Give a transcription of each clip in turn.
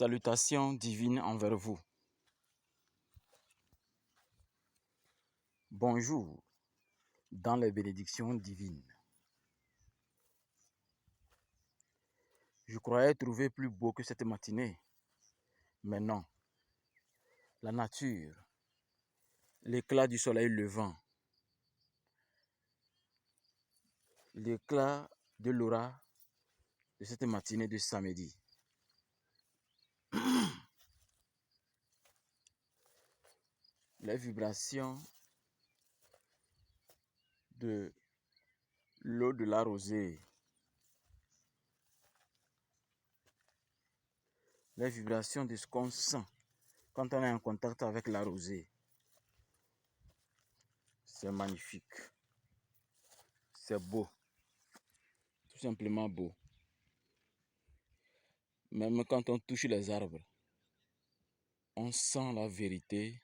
Salutations divines envers vous. Bonjour dans les bénédictions divines. Je croyais trouver plus beau que cette matinée, mais non. La nature, l'éclat du soleil levant, l'éclat de l'aura de cette matinée de samedi. Les vibrations de l'eau de la rosée, les vibrations de ce qu'on sent quand on est en contact avec la rosée. C'est magnifique, c'est beau, tout simplement beau. Même quand on touche les arbres, on sent la vérité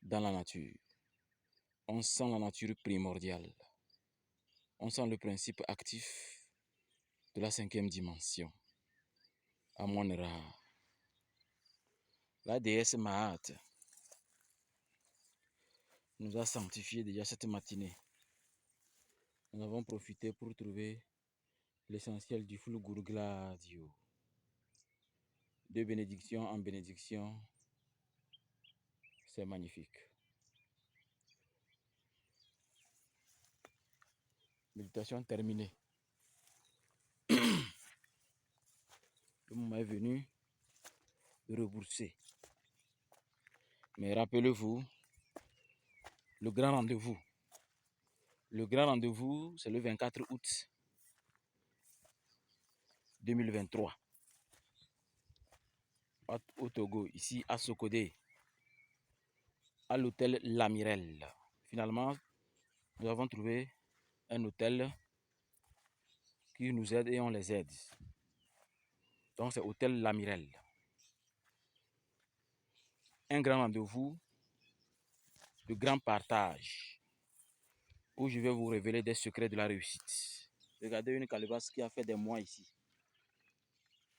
dans la nature. On sent la nature primordiale. On sent le principe actif de la 5e dimension. Amon-Ra. La déesse Mahat nous a sanctifié déjà cette matinée. Nous avons profité pour trouver l'essentiel du Fulgur Gladio. De bénédiction en bénédiction, c'est magnifique. Méditation terminée. Le moment est venu de rebourser. Mais rappelez-vous, le grand rendez-vous. Le grand rendez-vous, c'est le 24 août 2023. Au Togo, ici à Sokodé, à l'hôtel Lamirel. Finalement, nous avons trouvé un hôtel qui nous aide et on les aide. Donc c'est hôtel Lamirel. Un grand rendez-vous de grand partage où je vais vous révéler des secrets de la réussite. Regardez une calebasse qui a fait des mois ici.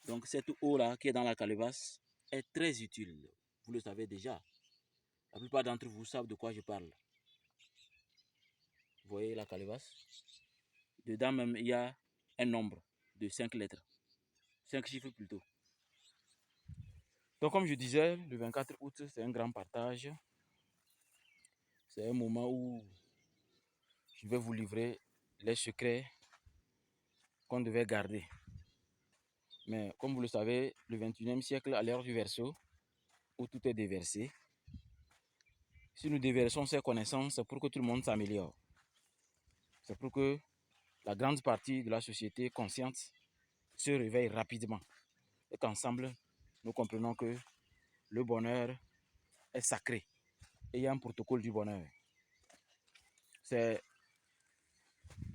Donc cette eau-là qui est dans la calebasse est très utile. Vous le savez déjà. La plupart d'entre vous savent de quoi je parle. Vous voyez la calebasse? Dedans même, il y a un nombre de 5 lettres. 5 chiffres plutôt. Donc comme je disais, le 24 août, c'est un grand partage. C'est un moment où je vais vous livrer les secrets qu'on devait garder. Mais comme vous le savez, le 21e siècle, à l'ère du Verseau, où tout est déversé, si nous déversons ces connaissances, c'est pour que tout le monde s'améliore. C'est pour que la grande partie de la société consciente se réveille rapidement. Et qu'ensemble, nous comprenons que le bonheur est sacré. Et il y a un protocole du bonheur. C'est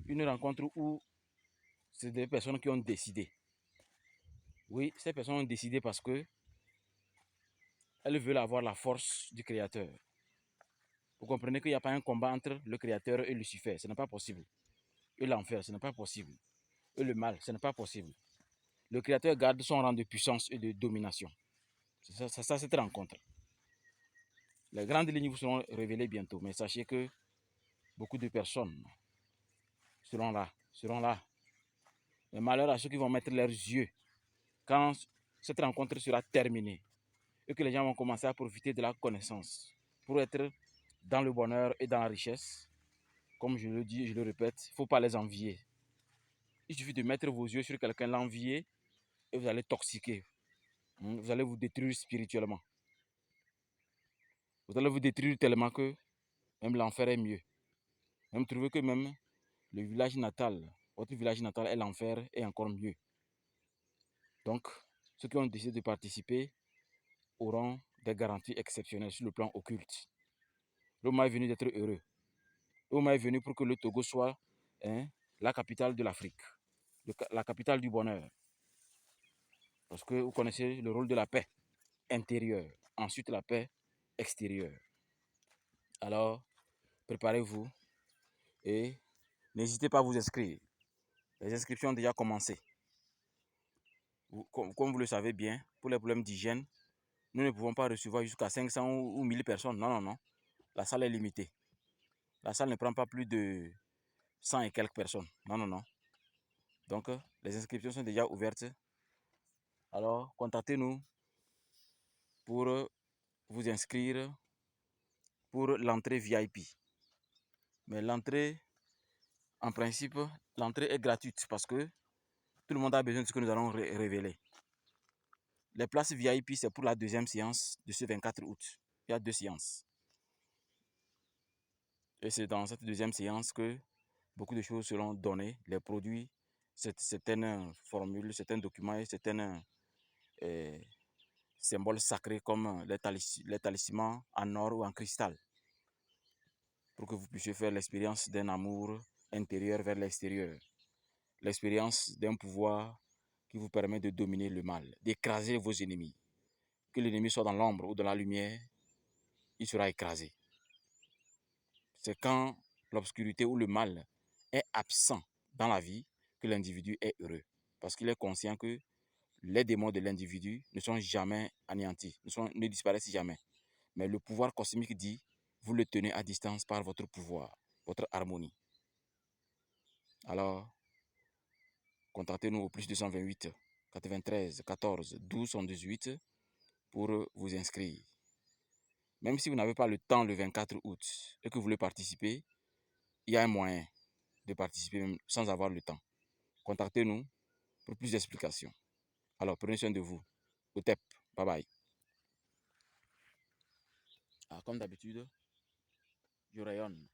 une rencontre où c'est des personnes qui ont décidé. Oui, ces personnes ont décidé parce que elles veulent avoir la force du Créateur. Vous comprenez qu'il n'y a pas un combat entre le Créateur et Lucifer. Ce n'est pas possible. Et l'enfer, ce n'est pas possible. Et le mal, ce n'est pas possible. Le Créateur garde son rang de puissance et de domination. C'est ça cette rencontre. Les grandes lignes vous seront révélées bientôt. Mais sachez que beaucoup de personnes seront là. Mais malheur à ceux qui vont mettre leurs yeux quand cette rencontre sera terminée et que les gens vont commencer à profiter de la connaissance pour être dans le bonheur et dans la richesse. Comme je le dis et je le répète, il ne faut pas les envier. Il suffit de mettre vos yeux sur quelqu'un, l'envier, et vous allez toxiquer. Vous allez vous détruire spirituellement. Vous allez vous détruire tellement que même l'enfer est mieux. Même trouver que même le village natal, votre village natal est l'enfer est encore mieux. Donc, ceux qui ont décidé de participer auront des garanties exceptionnelles sur le plan occulte. Le moment est venu d'être heureux. Le moment est venu pour que le Togo soit la capitale de l'Afrique, la capitale du bonheur. Parce que vous connaissez le rôle de la paix intérieure, ensuite la paix extérieure. Alors, préparez-vous et n'hésitez pas à vous inscrire. Les inscriptions ont déjà commencé. Comme vous le savez bien, pour les problèmes d'hygiène, nous ne pouvons pas recevoir jusqu'à 500 ou 1000 personnes. Non, non, non. La salle est limitée. La salle ne prend pas plus de 100 et quelques personnes. Non, non, non. Donc, les inscriptions sont déjà ouvertes. Alors, contactez-nous pour vous inscrire pour l'entrée VIP. Mais l'entrée, en principe, l'entrée est gratuite parce que tout le monde a besoin de ce que nous allons révéler. Les places VIP, c'est pour la deuxième séance de ce 24 août. Il y a 2 séances. Et c'est dans cette deuxième séance que beaucoup de choses seront données. Les produits, certaines formules, certains documents et certains symboles sacrés comme les talismans en or ou en cristal. Pour que vous puissiez faire l'expérience d'un amour intérieur vers l'extérieur. L'expérience d'un pouvoir qui vous permet de dominer le mal, d'écraser vos ennemis. Que l'ennemi soit dans l'ombre ou dans la lumière, il sera écrasé. C'est quand l'obscurité ou le mal est absent dans la vie que l'individu est heureux. Parce qu'il est conscient que les démons de l'individu ne sont jamais anéantis, ne disparaissent jamais. Mais le pouvoir cosmique dit, vous le tenez à distance par votre pouvoir, votre harmonie. Alors, contactez-nous au plus 228 93 14 12 118 pour vous inscrire. Même si vous n'avez pas le temps le 24 août et que vous voulez participer, il y a un moyen de participer même sans avoir le temps. Contactez-nous pour plus d'explications. Alors, prenez soin de vous. Au TEP. Bye bye. Ah, comme d'habitude, je rayonne.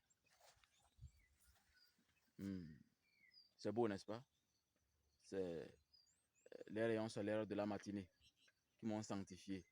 C'est beau, n'est-ce pas? C'est les rayons solaires de la matinée qui m'ont sanctifié.